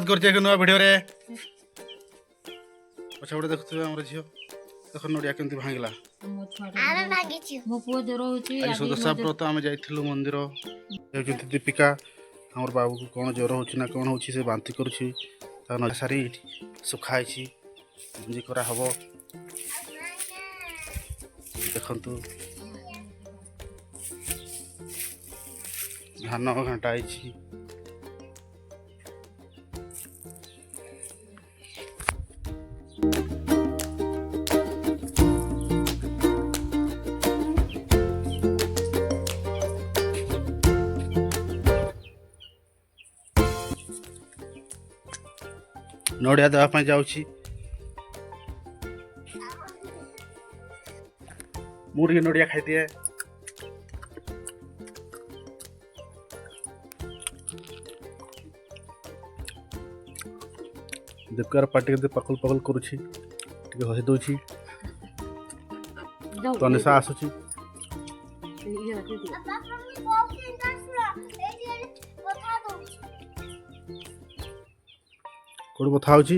कर नुआ भिडियो रे पछा गोटे देखुथिबे हमर झियो देख नडिया केमती भांगिला आमे भांगिछु मो पुओ जरो होची आज सुदशा व्रत आम जाइथिलु मंदिर हेउचंती दीपिका हमर बाबू को कोन ज्वर होची ना कोन होची से बांती करूची ता न सारी सुखाइची जी करा हबो देखंतु धान घाटाइची नड़िया देवाई जाऊँगी मुझे नड़िया खाई दिए दीपकार पार्टी के पकल पकल करुच्छी हसी दूची तनिषा आसुची कोड कथा होची